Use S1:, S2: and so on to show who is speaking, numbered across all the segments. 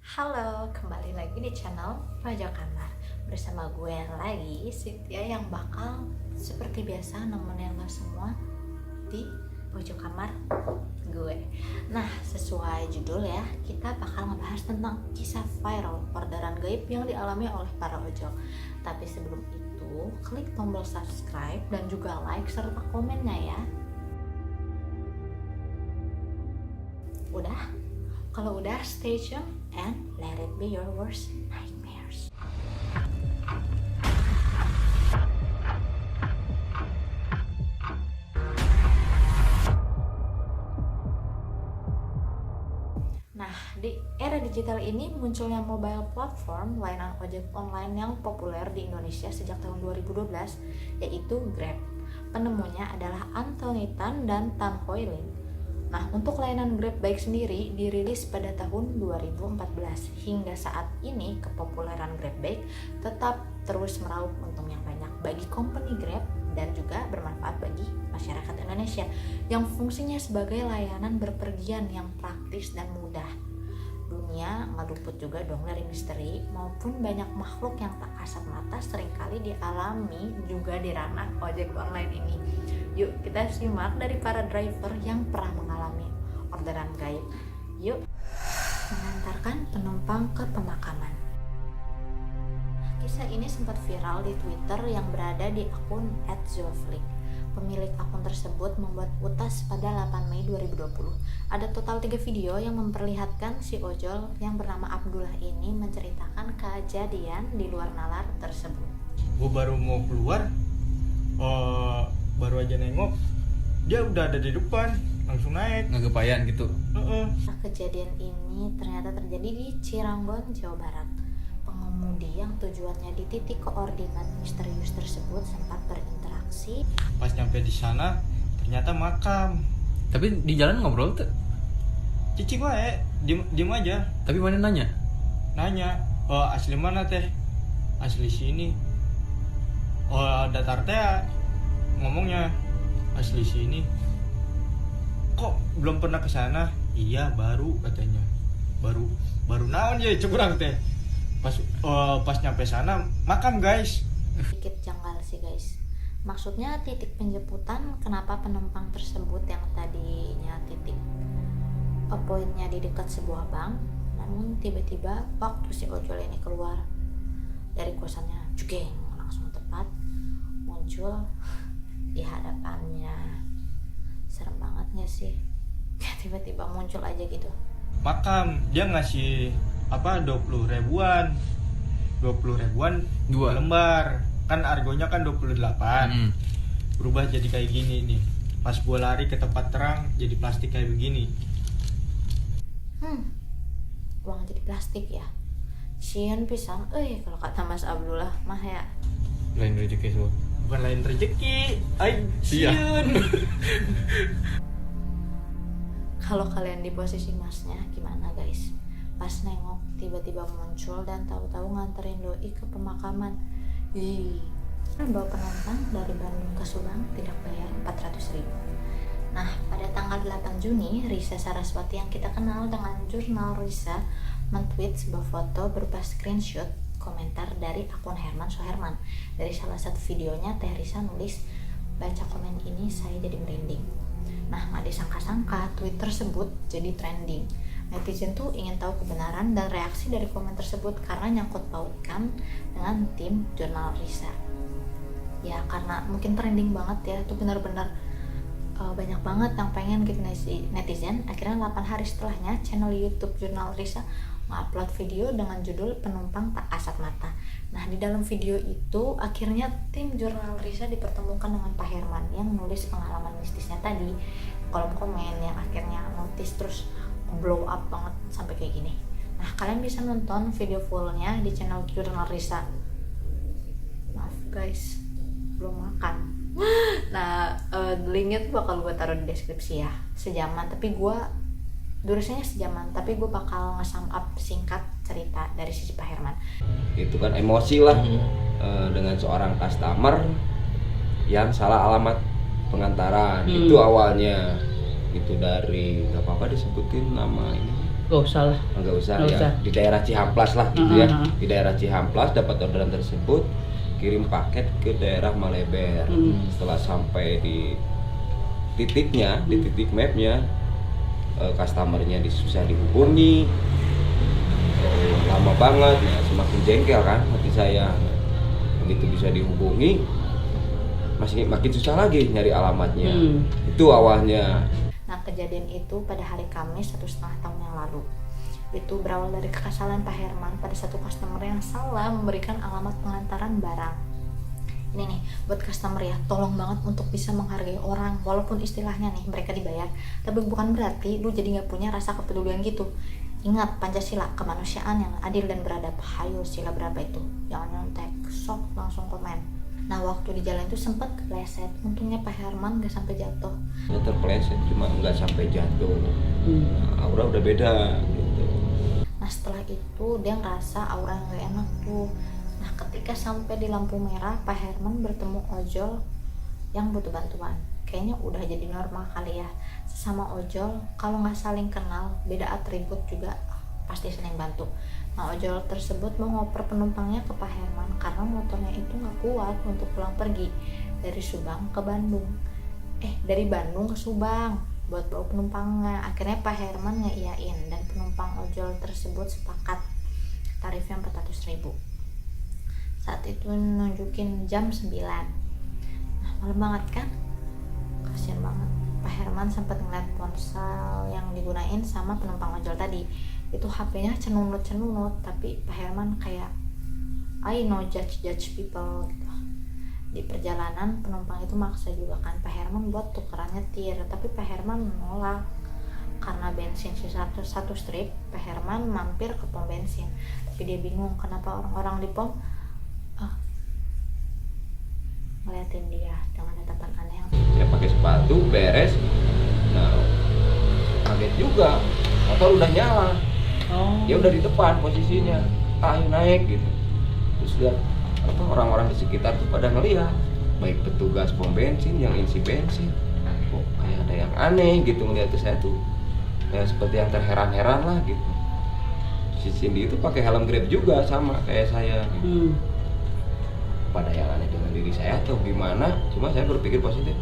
S1: Halo, kembali lagi di channel Pojok Kamar bersama gue lagi, Sitya, yang bakal seperti biasa nemenin lo semua di pojok kamar gue. Nah, sesuai judul ya, kita bakal ngebahas tentang kisah viral orderan gaib yang dialami oleh para ojol. Tapi sebelum itu, klik tombol subscribe dan juga like serta komennya ya. Udah? Kalau udah, stay tune and let it be your worst nightmares. Nah, di era digital ini munculnya mobile platform layanan ojek online yang populer di Indonesia sejak tahun 2012, yaitu Grab. Penemunya adalah Anthony Tan dan Tan Hoylin. Nah, untuk layanan Grab Bike sendiri dirilis pada tahun 2014. Hingga saat ini, kepopuleran Grab Bike tetap terus meraup untung yang banyak bagi company Grab dan juga bermanfaat bagi masyarakat Indonesia yang fungsinya sebagai layanan berpergian yang praktis dan mudah. Dunia nggak luput juga dong dari misteri maupun banyak makhluk yang tak kasat mata seringkali dialami juga di ranah ojek online ini. Yuk kita simak dari para driver yang pernah mengalami orderan gaib. Yuk, mengantarkan penumpang ke pemakaman. Kisah ini sempat viral di Twitter yang berada di akun @zulflik. Pemilik akun tersebut membuat utas pada 8 Mei 2020. Ada total 3 video yang memperlihatkan si ojol yang bernama Abdullah ini menceritakan kejadian di luar nalar tersebut.
S2: Gue baru mau keluar, baru aja nengok, dia udah ada di depan, langsung naik.
S3: Ngegepayan gitu.
S1: Nah, kejadian ini ternyata terjadi di Cirebon, Jawa Barat. Pengemudi yang tujuannya di titik koordinat misterius tersebut sempat berinteraksi.
S2: Pas nyampe di sana, ternyata makam.
S3: Tapi di jalan ngobrol tuh.
S2: Cici gue diem aja.
S3: Tapi mana nanya?
S2: Nanya, asli mana teh? Asli sini. Datar teh ngomongnya asli sini. Kok belum pernah ke sana? Iya, baru katanya. Baru naon ya curang teh. Pas nyampe sana makam guys.
S1: Sedikit janggal sih guys. Maksudnya titik penjemputan, kenapa penumpang tersebut yang tadinya titik poinnya di dekat sebuah bank, namun tiba-tiba waktu si ojol ini keluar dari kosannya, jugeng, langsung tepat muncul di hadapannya. Serem banget gak sih? Tiba-tiba muncul aja gitu.
S2: Makam, dia ngasih 20 ribuan 2 lembar, kan argonya kan 28. Berubah jadi kayak gini nih. Pas gue lari ke tempat terang jadi plastik kayak begini.
S1: Uang jadi plastik ya. Sian pisan kalau kata Mas Abdullah mah ya.
S3: Lain rezeki semua.
S2: Bukan lain rezeki,
S3: Iya.
S2: siun.
S1: Kalau kalian di posisi masnya gimana guys? Pas nengok tiba-tiba muncul dan tahu-tahu nganterin doi ke pemakaman. Bawa penonton dari Bandung ke Subang tidak bayar 400.000. Nah, pada tanggal 8 Juni, Risa Saraswati yang kita kenal dengan jurnal Risa men-tweet sebuah foto berupa screenshot komentar dari akun Herman Soherman. Dari salah satu videonya, Teh Risa nulis, "Baca komen ini saya jadi merinding." Nah, nggak disangka-sangka tweet tersebut jadi trending. Netizen tuh ingin tahu kebenaran dan reaksi dari komen tersebut karena nyangkut pautkan dengan tim jurnal Risa. Ya karena mungkin trending banget ya, tuh benar-benar banyak banget yang pengen gitu netizen. Akhirnya 8 hari setelahnya channel YouTube jurnal Risa mengupload video dengan judul Penumpang Tak Kasat Mata. Nah, di dalam video itu akhirnya tim jurnal Risa dipertemukan dengan Pak Herman yang nulis pengalaman mistisnya tadi. Kolom komen yang akhirnya notice terus blow up banget sampai kayak gini. Nah, kalian bisa nonton video fullnya di channel jurnal Risa. Maaf guys, belum makan. Nah, linknya tuh bakal gue taruh di deskripsi ya. Sejaman, tapi gue durasinya sejaman, tapi gue bakal nge-sum up singkat cerita dari sisi Pak Herman.
S4: Itu kan emosi lah dengan seorang customer yang salah alamat pengantaran. Itu awalnya itu dari nggak apa-apa disebutin nama ini
S5: Gak usah lah.
S4: Nggak usah
S5: Nggak
S4: ya,
S5: usah.
S4: di daerah Cihamplas lah gitu ya.
S5: Ah.
S4: Di daerah Cihamplas dapat orderan tersebut, kirim paket ke daerah Maleber. Setelah sampai di titiknya, di titik mapnya, customernya susah dihubungi, lama banget, ya semakin jengkel kan hati saya. Begitu bisa dihubungi, masih makin susah lagi nyari alamatnya. Itu awalnya.
S1: Nah, kejadian itu pada hari Kamis 1,5 tahun yang lalu. Itu berawal dari kekesalan Pak Herman pada satu customer yang salah memberikan alamat pengantaran barang. Ini nih, buat customer ya, tolong banget untuk bisa menghargai orang, walaupun istilahnya nih mereka dibayar, tapi bukan berarti lu jadi nggak punya rasa kepedulian gitu. Ingat Pancasila, kemanusiaan yang adil dan beradab. Hayo, sila berapa itu? Jangan nyontek, sok langsung komen. Nah, waktu di jalan itu sempat kepleset. Untungnya Pak Herman nggak sampai jatuh.
S4: Ya terpeleset, cuma nggak sampai jatuh. Nah, aura udah beda gitu.
S1: Nah, setelah itu dia ngerasa aura yang nggak enak tuh. Nah, ketika sampai di lampu merah, Pak Herman bertemu ojol yang butuh bantuan. Kayaknya udah jadi normal kali ya. Sesama ojol, kalau nggak saling kenal, beda atribut juga pasti saling bantu. Nah, ojol tersebut mau ngoper penumpangnya ke Pak Herman karena motornya itu nggak kuat untuk pulang pergi dari Subang ke Bandung. Dari Bandung ke Subang buat bawa penumpangnya. Akhirnya Pak Herman ngeiyain dan penumpang ojol tersebut sepakat tarifnya 400.000. Saat itu nunjukin jam 9. Nah, malam banget kan? Kasian banget. Pak Herman sempat ngeliat ponsel yang digunain sama penumpang ojol tadi. Itu HP-nya cenunut, tapi Pak Herman kayak I no judge people gitu. Di perjalanan penumpang itu maksa juga kan Pak Herman buat tukeran nyetir, tapi Pak Herman menolak. Karena bensin sisa satu strip, Pak Herman mampir ke pom bensin, tapi dia bingung kenapa orang-orang di pom ngeliatin dia dengan tatapan aneh.
S4: Saya pakai sepatu beres, nah kaget juga, motor udah nyala. Dia udah di depan posisinya, ayo naik gitu. Terus lihat orang-orang di sekitar tuh pada ngeliat, baik petugas pom bensin yang isi bensin, kok kayak ada yang aneh gitu ngeliat ke saya tuh, ya seperti yang terheran-heran lah gitu. Si Cindy itu pakai helm Grab juga sama kayak saya gitu. Pada yang aneh dengan diri saya atau gimana, cuma saya berpikir positif.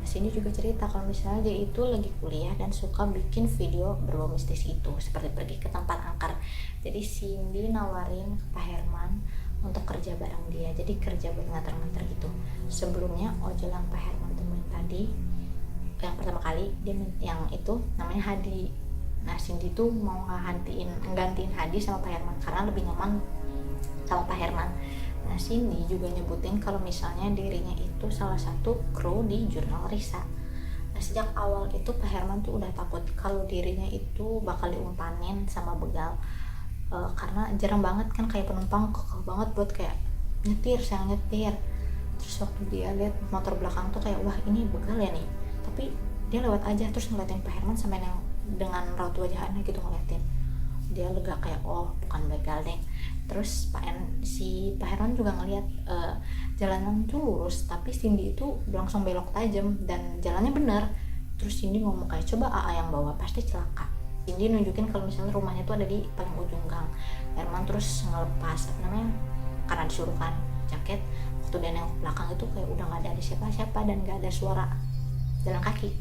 S1: Cindy juga cerita kalau misalnya dia itu lagi kuliah dan suka bikin video berbau mistis gitu, seperti pergi ke tempat angker. Jadi Cindy nawarin ke Pak Herman untuk kerja bareng dia, jadi kerja buat nganter-nganter gitu. Sebelumnya ojol yang Pak Herman temuin tadi, yang pertama kali dia yang itu namanya Hadi. Nah, Cindy tuh mau nggantiin Hadi sama Pak Herman karena lebih nyaman sama Pak Herman. Nah, Cindy juga nyebutin kalau misalnya dirinya itu salah satu kru di jurnal Risa. Nah, sejak awal itu Pak Herman tuh udah takut kalau dirinya itu bakal diumpanin sama begal. Karena jarang banget kan kayak penumpang kekeh banget buat kayak nyetir. Terus waktu dia lihat motor belakang tuh kayak wah ini begal ya nih. Tapi dia lewat aja terus ngeliatin Pak Herman sampai yang dengan raut wajah aneh gitu ngeliatin. Dia lega kayak oh bukan begal deh. Terus si Pak Herman juga ngeliat jalanan tuh lurus, tapi Cindy itu langsung belok tajam dan jalannya bener. Terus Cindy ngomong kayak coba AA yang bawa pasti celaka. Cindy nunjukin kalau misalnya rumahnya tuh ada di paling ujung gang. Herman terus ngelepas karena disuruh kan jaket. Waktu dia nengok belakang itu kayak udah nggak ada siapa-siapa dan nggak ada suara jalan kaki.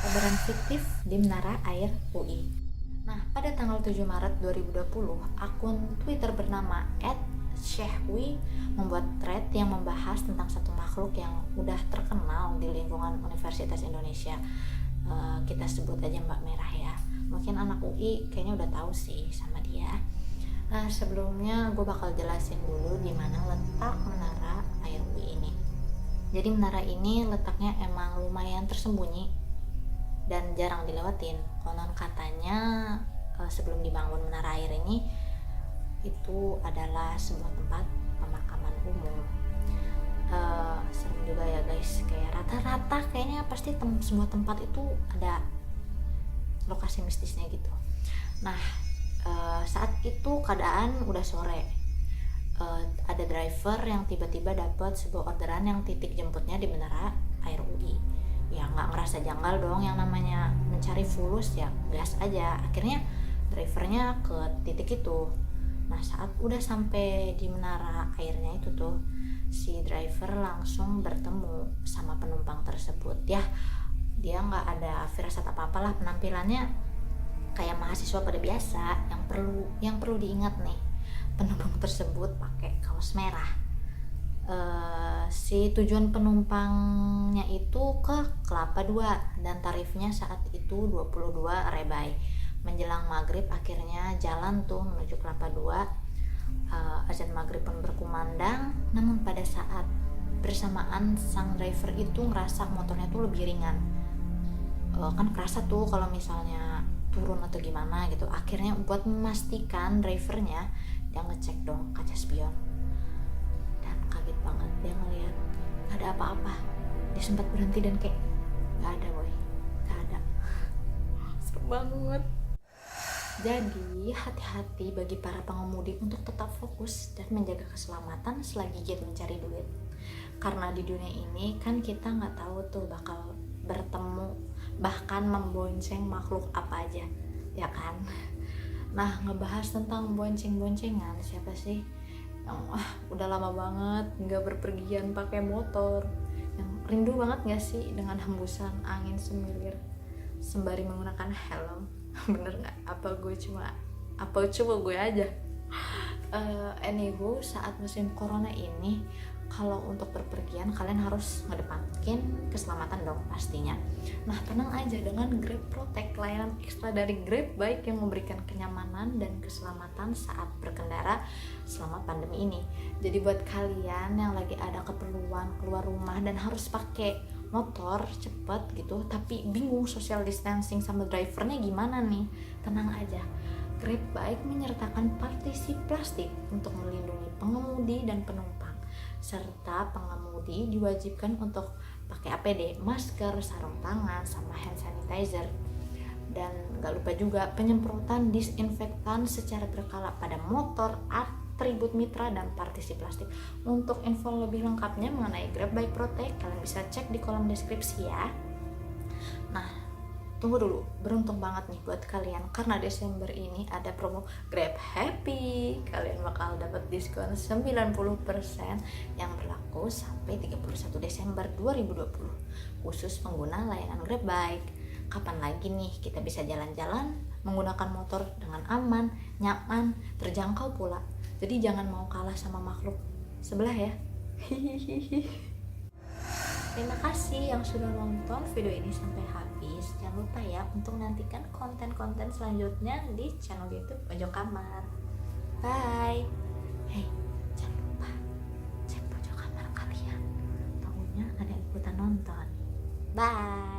S1: Kabaran fiktif di Menara Air UI. Nah, pada tanggal 7 Maret 2020, akun Twitter bernama @Syehwi membuat thread yang membahas tentang satu makhluk yang udah terkenal di lingkungan Universitas Indonesia. Kita sebut aja Mbak Merah ya. Mungkin anak UI kayaknya udah tahu sih sama dia. Nah, sebelumnya gue bakal jelasin dulu di mana letak Menara Air UI ini. Jadi menara ini letaknya emang lumayan tersembunyi dan jarang dilewatin. Konon katanya sebelum dibangun menara air ini itu adalah sebuah tempat pemakaman umum. Serem juga ya guys, kayak rata-rata kayaknya pasti sebuah tempat itu ada lokasi mistisnya gitu. Nah, saat itu keadaan udah sore. Ada driver yang tiba-tiba dapat sebuah orderan yang titik jemputnya di Menara Air UI. Ya nggak ngerasa janggal dong, yang namanya mencari fulus ya gas aja. Akhirnya drivernya ke titik itu. Nah saat udah sampai di menara airnya itu tuh, si driver langsung bertemu sama penumpang tersebut. Ya dia nggak ada firasat apa-apalah, penampilannya kayak mahasiswa pada biasa. Yang perlu diingat nih, penumpang tersebut pakai kaos merah. Si tujuan penumpangnya itu ke Kelapa II dan tarifnya saat itu 22 Rebay. Menjelang maghrib akhirnya jalan tuh menuju Kelapa II. Azan maghrib pun berkumandang, namun pada saat bersamaan sang driver itu ngerasa motornya tuh lebih ringan. Kan kerasa tuh kalau misalnya turun atau gimana gitu. Akhirnya buat memastikan drivernya, dia ngecek dong kaca spion, dan kaget banget dia ngeliat gak ada apa-apa. Dia sempat berhenti dan kayak gak ada boy, gak ada. Serem banget. Jadi hati-hati bagi para pengemudi untuk tetap fokus dan menjaga keselamatan selagi giat mencari duit. Karena di dunia ini kan kita nggak tahu tuh bakal bertemu bahkan membonceng makhluk apa aja, ya kan? Nah ngebahas tentang bonceng-boncengan, siapa sih yang udah lama banget nggak berpergian pakai motor, yang rindu banget nggak sih dengan hembusan angin semilir sembari menggunakan helm? Bener nggak? Apa cuma gue aja? Anywho, saat musim corona ini, kalau untuk berpergian kalian harus ngedepatin keselamatan dong pastinya. Nah tenang aja, dengan Grab Protect, layanan ekstra dari Grab Bike yang memberikan kenyamanan dan keselamatan saat berkendara selama pandemi ini. Jadi buat kalian yang lagi ada keperluan keluar rumah dan harus pakai motor cepet gitu tapi bingung social distancing sama drivernya gimana nih, tenang aja, Grab Bike menyertakan partisi plastik untuk melindungi pengemudi dan penumpang, serta pengemudi diwajibkan untuk pakai APD, masker, sarung tangan, sama hand sanitizer. Dan gak lupa juga penyemprotan disinfektan secara berkala pada motor, atribut mitra, dan partisi plastik. Untuk info lebih lengkapnya mengenai Grab Bike Protect, kalian bisa cek di kolom deskripsi ya. Nah, tunggu dulu, beruntung banget nih buat kalian karena Desember ini ada promo Grab Happy. Kalian bakal dapat diskon 90% yang berlaku sampai 31 Desember 2020 khusus pengguna layanan Grab Bike. Kapan lagi nih kita bisa jalan-jalan menggunakan motor dengan aman, nyaman, terjangkau pula. Jadi jangan mau kalah sama makhluk sebelah ya. Terima kasih yang sudah nonton video ini sampai habis. Jangan lupa ya untuk nantikan konten-konten selanjutnya di channel YouTube Pojok Kamar. Bye. Hey, jangan lupa cek pojok kamar kalian. Tahunya ada yang ikutan nonton. Bye.